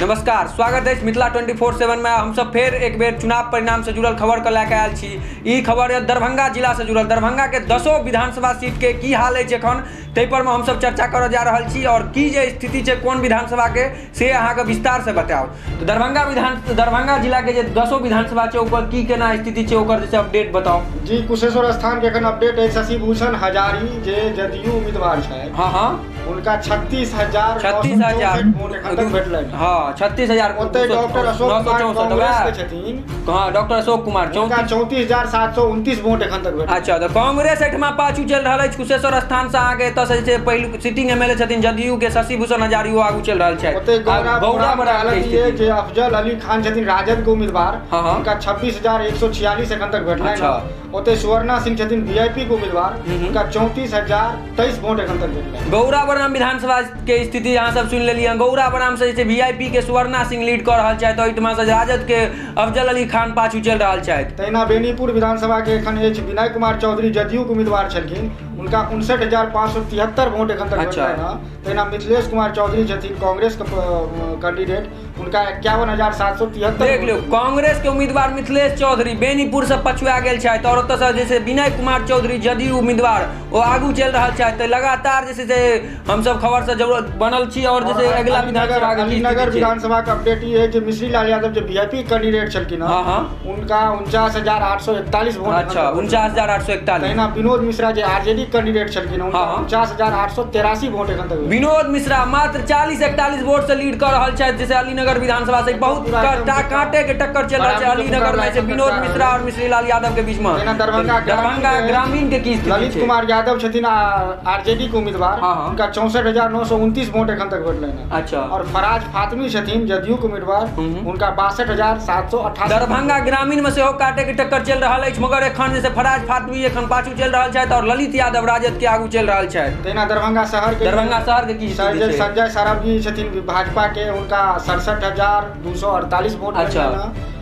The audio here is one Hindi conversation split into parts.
नमस्कार, स्वागत है मिथिला 24/7 में। हम सब फिर एक बेर चुनाव परिणाम से जुड़ल खबर के लैके आयल छी। ई खबर है दरभंगा जिला से जुड़ल। दरभंगा के 10 विधानसभा सीट के की हाल है एखन तै पर में हम सब चर्चा करऽ जा रहल छी और की जे स्थिति है कोन विधानसभा के से अहाँ के विस्तार से बताओ। तो दरभंगा जिला के जे 10 विधानसभा है ओकर की केना स्थिति है ओकर जैसे अपडेट बताओ। जी, कुशेश्वर स्थान के एखन अपडेट है। शशि भूषण हजारी जे जदयू उम्मीदवार है, हाँ उनका 36,000 वोट एखन तक भेटलनि। हाँ 36,000। ओतै डॉक्टर अशोक कुमार कांग्रेस के छथिन। हाँ डॉक्टर अशोक कुमार 34,729 वोट एखन तक भेटलनि। अच्छा, तो कांग्रेस एठमा पाछू चल रहा है। कुशेश्वर स्थान से आगे तो से पहले सिटिंग एमएलए छथिन जदयू के शशि भूषण हजारी वो आगू चल रहा है। ओतै गौड़ा बड़ा ये जे अफजल अली खान छथिन राजद के उम्मीदवार, उनका 26,146 एखन तक भेटलनि। ओतै सुवर्णा सिंह छथिन वीआईपी के उम्मीदवार, उनका 34,023 वोट एखन तक भेटलनि। गौड़ा बराम विधानसभा के स्थिति यहाँ सब सुन लेलिए। गौड़ा बराम से वीआईपी के सुवर्णा सिंह लीड कर रहा है, तो ओहिठमा से राजद के अफजल अली खान पाछू चल रहा है। तहिना बेनीपुर विधानसभा के एखन अछि विनय कुमार चौधरी जदयू के उम्मीदवार छलखिन, उनका 59,573 वोट एखन तक भेटलनि। तहिना मिथिलेश कुमार चौधरी छथिन कांग्रेस के कैंडिडेट, उनका 51,773। देख लो, कांग्रेस के उम्मीदवार मिथिलेश चौधरी बेनीपुर से पछुआ गेल छै और ओतऽ से जैसे विनय कुमार चौधरी जदयू उम्मीदवार वो आगू चल रहा है। तो लगातार जैसे हम सब खबर से जरूरत बनल छी और जैसे अगला विधानसभा अलीनगर विधानसभा का अपडेट ये है कि मिश्री लाल यादव जो वीआईपी कैंडिडेट छलखिन, उनका 49,841 वोट। अच्छा, 49,841। तहिना विनोद मिश्रा जो आरजेडी कैंडिडेट छलखिन, उनका 49,883 वोट एखन तक। विनोद मिश्रा मात्र 40-41 वोट से लीड कर रहा है। जैसे अलीनगर विधानसभा से बहुत कांटे के टक्कर चल रहा है अलीनगर में से विनोद मिश्रा और मिश्री लाल यादव के बीच में। दरभंगा ग्रामीण के की ललित कुमार यादव छथिन आरजेडी के उम्मीदवार, उनका 64,929 वोट एखन तक भेटलनि। अच्छा, और फराज फातमी छथिन जदयू के उम्मीदवार, उनका 62,788। दरभंगा ग्रामीण में से काटे के टक्कर चल रहा है, मगर एखन जैसे फराज फातमी एखन पाछू चल रहा है और ललित यादव राजद के आगू चल रहा है। तहिना दरभंगा शहर के की संजय सारावगी छथिन भाजपा के, उनका 67,248 वोट। अच्छा,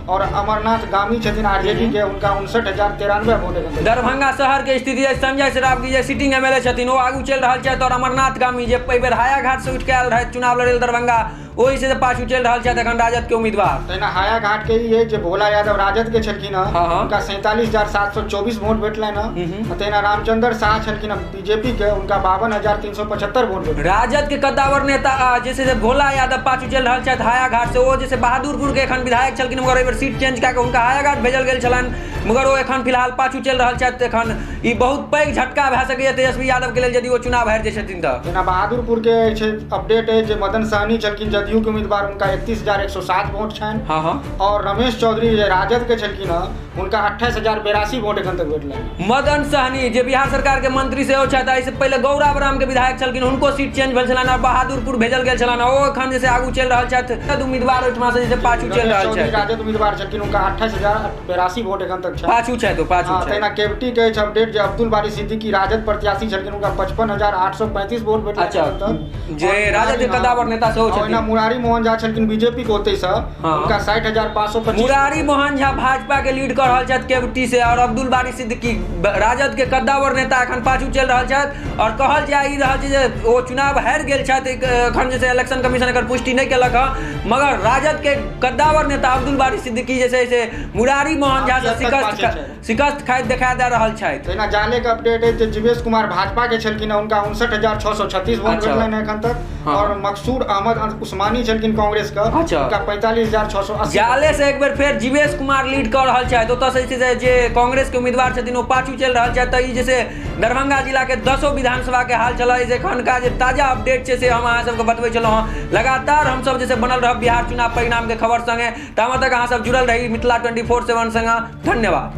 और अमरनाथ गामी छथिन आरजेडी के, उनका 59,093 वोट। दरभंगा शहर के स्थिति है संजय सरावगी जे सिटिंग एमएलए छथिन वो आगू चल रहा है और अमरनाथ गामी जे पहले हायाघाट से उठ के आयल रहे चुनाव लड़े दरभंगा वही से पाछू चल रहा है एखन राजद के उम्मीदवार। तहिना हायाघाट के ही जे भोला यादव राजद के छलखिन, उनका 47,724 वोट भेटलनि। तहिना रामचंद्र शाह छलखिन बीजेपी के, उनका 52,375 वोट भेटलनि। राजद के कद्दावर नेता जैसे भोला यादव पाछू चल रहा है हायाघाट से, वो जैसे बहादुरपुर के एखन विधायक छलखिन, मगर सीट चेंज करके उनका हायाघाट भेजल गेल छलन, मगर वो एखन फिलहाल पाछू चल रहा है। एखन ई बहुत पैघ झटका भए सकैए तेजस्वी यादव के लेल यदि वो चुनाव हारि जाइ छथिन। तहिना बहादुरपुर के अपडेट है जे मदन सहनी छलखिन जदयू के उम्मीदवार, उनका 31,107 वोट छनि। और रमेश चौधरी जे राजद के छलखिन, उनका 28,082 वोट एखन तक भेटलनि। मदन सहनी जे बिहार सरकार के मंत्री सेहो छथि, इससे पहले गौड़ा बराम के विधायक छलखिन, उनको सीट चेंज भेल छलनि और बहादुरपुर भेजल गेल छलनि। ओ एखन जैसे आगू चल रहल छथि उम्मीदवार ओहिठमा से जैसे पाछू चल रहल छथि। राजद उम्मीदवार छलखिन, उनका 28,082 वोट एखन तक पाछू छै। तो पाछू छै। तहिना केवटी के अपडेट जे अब्दुल बारी सिद्दीकी राजद प्रत्याशी छलखिन, उनका 55,835 वोट भेटलनि। अच्छा, जे राजद के कद्दावर नेता सेहो छथिन। तहिना मुरारी मोहन झा छलखिन बीजेपी के ओतै से, उनका 60,525। मुरारी मोहन झा भाजपा के लीड कर रहल छथि केवटी से और अब्दुल बारी सिद्दीकी राजद के कद्दावर नेता एखन पाछू चल रहल छथि। और कहल जा ई रहल छै जे ओ चुनाव हारि गेल छथि, एखन जैसे इलेक्शन कमीशन एकर पुष्टि नहीं केलक है, मगर राजद के कद्दावर नेता अब्दुल बारी सिद्दीकी जैसे मुरारी मोहन झा से शिकस्त खाइत देखा दे रहल छथि। तहिना जाले के अपडेट है जे जीवेश कुमार भाजपा के छलखिन, उनका 59,636 वोट भेटलनि एखन तक। और मकसूद अहमद उस्मानी छलखिन कांग्रेस का, उनका 45,680। जाले से एक बार फिर जीवेश कुमार लीड कर रहल छथि। ओतऽ से जे कांग्रेस के उम्मीदवार छथिन वो पाछू चल रहल छथि। तो ई जैसे दरभंगा जिला के 10 विधानसभा के हाल चल एखन का जे ताजा अपडेट छै से हम अहाँ सबके बतबै छलहुँ हँ। लगातार हम सब जैसे बनल रहब बिहार चुनाव परिणाम के खबर संगे, ताबत तक अहाँ सब जुड़ल रही मिथिला 24/7 संगे। धन्यवाद।